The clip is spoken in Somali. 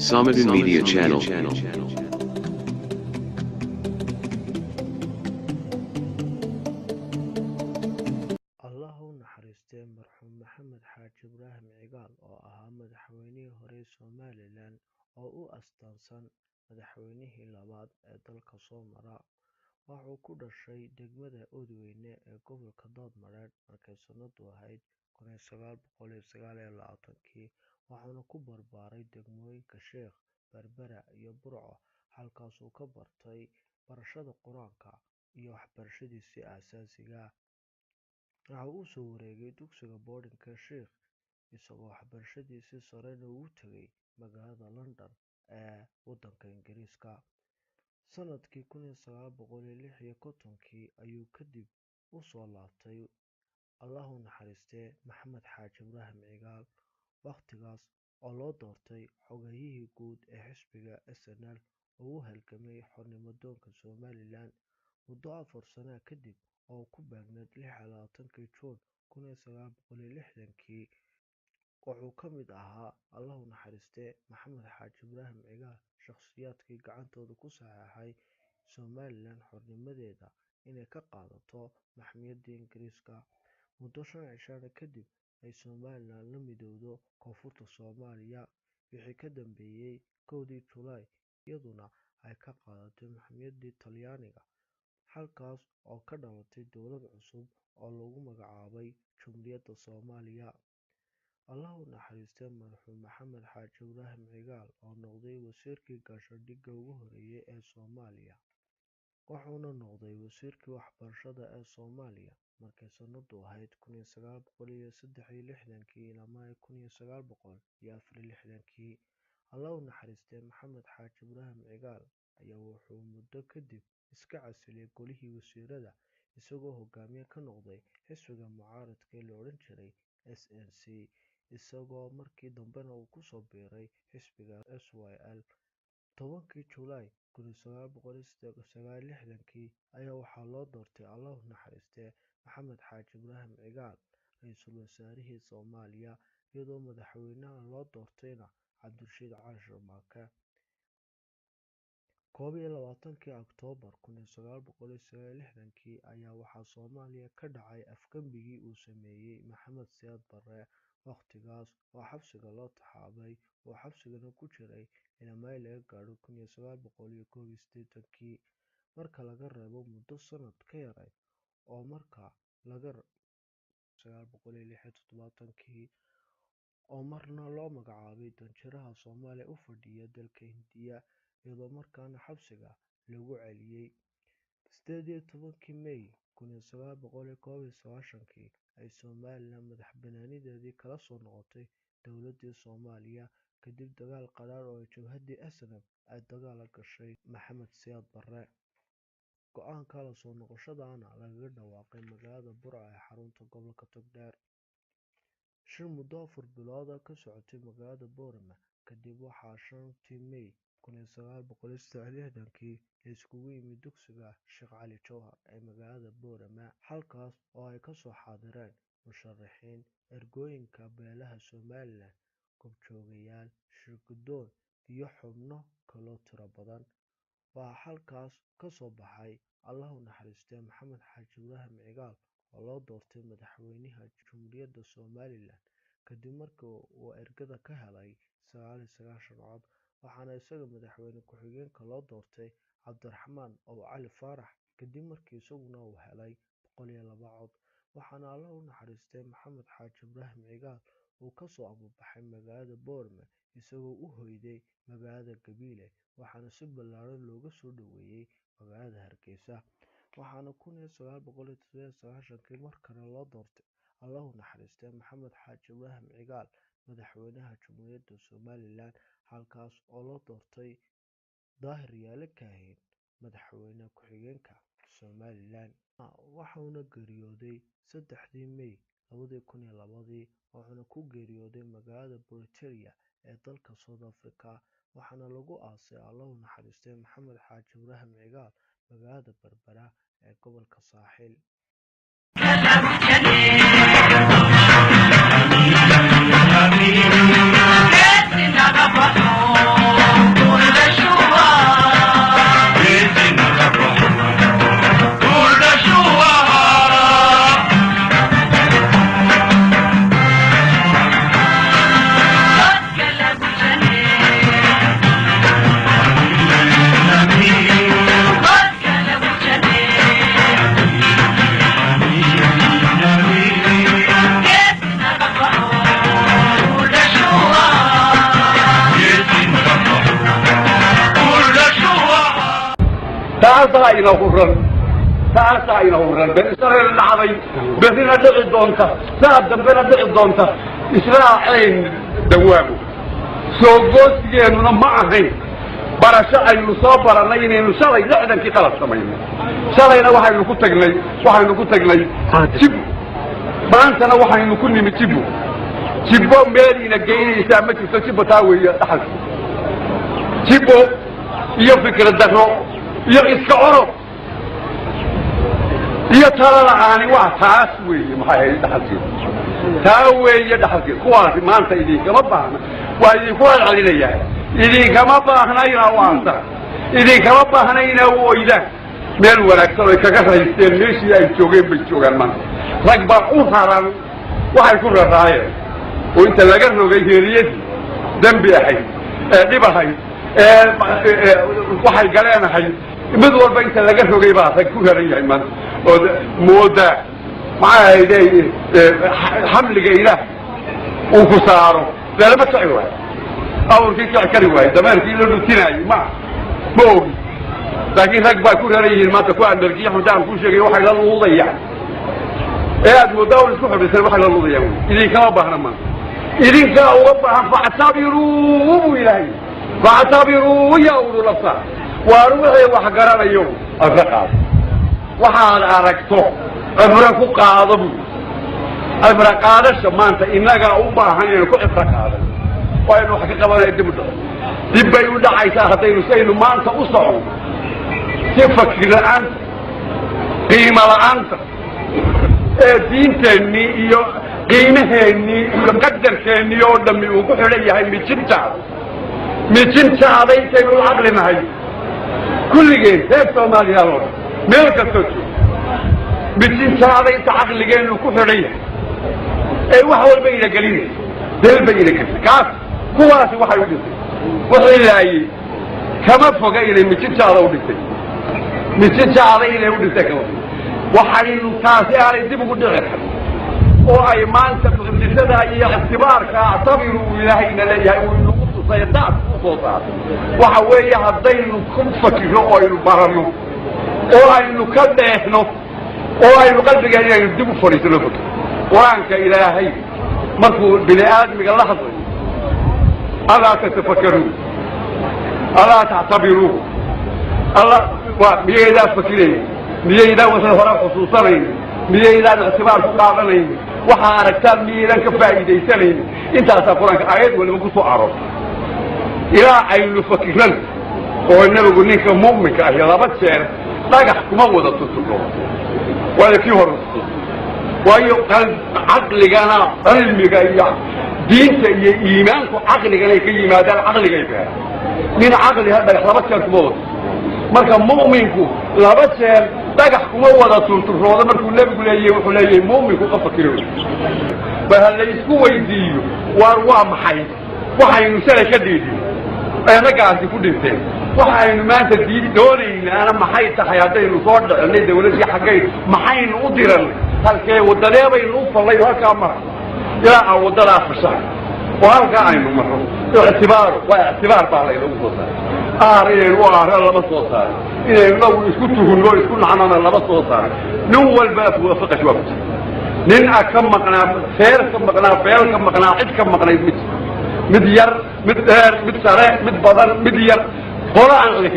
Samadin Media Channel. Allah u naxariistay marxuum Maxamed Xaaji Ibraahim Cigaal oo ahaa madaxweynihii hore ee Somalilan oo u astaansan madaxweynihii labaad ee dalka soo mara. Waxa uu ku dhashay degmada Oodweyne ee gobolka Daadmareedh markay sanadu ahayd 1929, waxaana ku barbaaray degmooyinka Sheekh, Berbera iyo Burco, halkaas oo uu ka bartay barashada Qur'aanka iyo waxbarashadiisii aasaasiga ah. Waxa uu u soo wareegay dugsiga boardingka Sheikh, isagoo waxbarashadiisii sarena ugu tegay magaalada London ee waddanka Ingiriiska. Sanadkii 1956 ayuu kadib u soo laabtay Allah u naxariistay Maxamed Xaaji Ibraahim Cigaal, wakhtigaas oo loo doortay xoghaygii guud ee xisbiga SNL oo u halgamay xornimo-doonka Somalilan. Muddo 4 sano kadib oo ku beegneyd 26 Juun 1960, wuxuu ka mid ahaa Allah u naxariistay Maxamed Xaaji Ibraahim Cigaal shakhsiyaadkii gacantooda ku saxeexay Somalilan xornimadeeda inay ka qaadato maxmiyadda Ingiriiska. Muddo 5 cisho kadib ay Somalilan la midowdo Koonfurta Soomaaliya, wixii ka dambeeyay 1 Juulaay, iyaduna ay ka qaadatay maxmiyadda Talyaaniga, halkaas oo ka dhalatay dowlad cusub oo lagu magacaabay Jamhuuriyadda Soomaaliya. Allah u naxariistay marxuum Maxamed Xaaji Ibraahim Cigaal oo noqday wasiirkii gaashaandhigga ugu horreeyay ee Soomaaliya, wuxuuna noqday wasiirkii waxbarashada ee Soomaaliya markay sanadu ahayd 1963 ilaa 1964. Allah u naxariistay Maxamed Xaaji Ibraahim Cigaal ayaa wuxuu muddo kadib iska casilay golihii wasiirada, isagoo hogaamiye ka noqday xisbiga mucaaradka ee la odhan jiray SNC, isagoo markii dambena uu ku soo biiray xisbiga SYL. 10 Juulaay 1969 ayaa waxaa loo doortay Allah u naxariistay Maxamed Xaaji Ibraahim Cigaal ra'iisul wasaarihii Soomaaliya, iyadoo madaxweynaha loo doortayna Cabdirashiid Cali Sharmaake. 21 Oktoobar 1969 ayaa waxaa Soomaaliya ka dhacay afgembigii uu sameeyay Maxamed Siyaad Barre, wakhtigaas oo xabsiga loo taxaabay oo xabsigana ku jiray ilaa laga gaadho 1981, marka laga reebo muddo sanad ka yarayd oo marka laga 1976 oo marna loo magacaabay danjiraha Soomaaliya u fadhiya dalka Hindiya, iyadoo markaana xabsiga lagu celiyay. 18 May 1991 ay Somalilan madax-bannaanideedii kala soo noqotay dowladdii Soomaaliya kadib dagaal qadhaadh oo jabhaddii SNM ay dagaal la gashay Maxamed Siyaad Barre. Go'aanka la soo noqoshadaana lagaga dhawaaqay magaalada Burco ee xarunta gobolka Togdheer. Shir muddo 4 bilood ka socotay magaalada Boorama kadib waxaa 5 May 1963 la isugu yimid dugsiga Sheekh Cali Jawhar ee magaalada Boorama, halkaas oo ay ka soo xaadireen musharaxiin, ergooyinka beelaha Somalilan, goobjoogayaal, shir-guddoon iyo xubno kaloo tiro badan. Waxaa halkaas ka soo baxay Allah u naxariistay Maxamed Xaaji Ibraahim Cigaal oo loo doortay madaxweynaha Jamhuuriyadda Somalilan kadib markii uu ergada ka helay 99 cod, waxaana isaga madaxweyne ku-xigeenka loo doortay Cabdiraxmaan Cali Faarax kadib markii isaguna uu helay 102 cod. Waxaana Allah u naxariistay Maxamed Xaaji Ibraahim Cigaal uu ka soo ambabaxay magaalada Boorama isagoo u hoyday magaalada Gabiley, waxaana si ballaaran looga soo dhoweeyay magaalada Hargeysa. Waxaana 1999 mar kale loo doortay Allah u naxariistay Maxamed Xaaji Ibraahim Cigaal madaxweynaha Jamhuuriyadda Somalilan, halkaas oo loo doortay Daahir Yaale Kaahin madaxweyne ku-xigeenka Somalilan. Waxaana geeriyooday 3 May 2002, wuxuuna ku geeriyooday magaalada Pretoria ee dalka South Africa. waxaana lagu aasay Allah u naxariistay Maxamed Xaaji Ibraahim Cigaal magaalada Berbera ee gobolka Saaxil. Yes, إلى هرن تاسع إلى هرن بإسرائيل العظيم بهنا دقي دونتا ساد بهنا دقي دونتا إسرائيل دوامه سوغوس جينا معه برشا أي نصابر نين نشري لحدا كي خلاص سمينا شرينا واحد نكون تجلي واحد نكون تجلي تجيبه بانتنا واحد نكون نمتجيبه تجيبه مالي نجيني يسامك تجيبه تاوي تحت تجيبه يفكر الدهر يسكعره يترى العاني وتاسوي ما هي تحت تاوي يدحك كوارث ما أنت إليك ما بعنا ويقول علينا إليك ما بعنا إلى وانت إليك ما بعنا إلى وإذا من وراك ترى كذا يستنيش يجوعين بالجوعان من ركبة أخرى وهيكون رأيه وأنت لقيت له جيريد ذنبي حي دبحي وحي قلنا حي مدور بنت لقيت له جيبها تكون رأيه من مودا معاه يدي حمل جيله وفصاره لا ما تعيوه أول شيء تعكروا زمان في له تناي ما موجي لكن ركبة كل هذه ما تكون عند الرجيح ودعم كل شيء واحد لا يضيع إيه مداول السحر بس واحد لا يضيع إذا كان بحرما إذا كان ربها فاعتبروا إلهي فاعتبروا يا أولو الأبصار وأروحي وحقرنا اليوم الرقاب وحال أركته أفرق قاضب أفرق هذا الشمانة إنك أوبا هني كل أفرق هذا وإنه حقيقة ما يقدم ده يبقى يودع عيسى هتين سين ما أنت أصعب تفكر أنت قيمة أنت دين تاني يو قيمة هني يقدر تاني يو دم يوقف عليه هاي ميتين شعر يكيل العقل معي كل جين هيك مال يا رب ملك التوجه ميتين شعر يتعقل جين وكف عليه أي واحد البين قليل ده البين قليل كاف كواسي واحد يقول وحيلاي كما فوق إلى ميتين شعر ودتي ميتين شعر إلى ودتك وحين كاسي على يجيب قدرك وأي ما أنت بتبتدأ أي اعتبار كاعتبروا إلهي إن لا يهون سيدات وصوتات وحوية هدين كفك جوه البرنو وأي كدهنو وأي قلبك يعني يبدو فريق لك وأنك إلهي مرفوع بني آدم قال لحظة ألا تتفكروا ألا تعتبروا ألا وميدا فكرين ميدا وسنفرق خصوصين ميدا اعتبار فقاعدين وحاركتان ميدا كفايدة سنين انت أتقرأك آيات ولا مكتو عرب إلى عين فكرا والنبي يقول لك مؤمنك أهي ربط سير لا يحكم وضع تتبعه ولا كيه الرسول ويقال عقلك أنا علمك أيها دينك إيمانك عقلك أنا يكي ماذا العقل يبقى من عقل هذا يحربط سير كموت مركا مؤمنك ربط سير لا يحكم وضع تتبعه مركا النبي يقول لي مؤمنك أفكره فهل يسكو ويديه وارواح محي وحين سنة كديدي أنا قاعد يقول إنسان وحين ما أنت تجيب دوري أنا ما حيت حياتي نصور اللي دولة شيء حكي ما حين أدير هل كي ودليا بينوف الله يهك أمر يا أو دلها فشان وهل كائن مرة اعتبار بالله لوصوصا آرين وآر الله بصوصا إذا لو يسكتوا لو يسكتوا عننا الله بصوصا نول باب وفق شوفت نين أكم مقنا خير كم مقنا فيل كم مقنا عد كم مقنا يمت مدير مدهر مدسرع مدبضر مدير ولا عن ذلك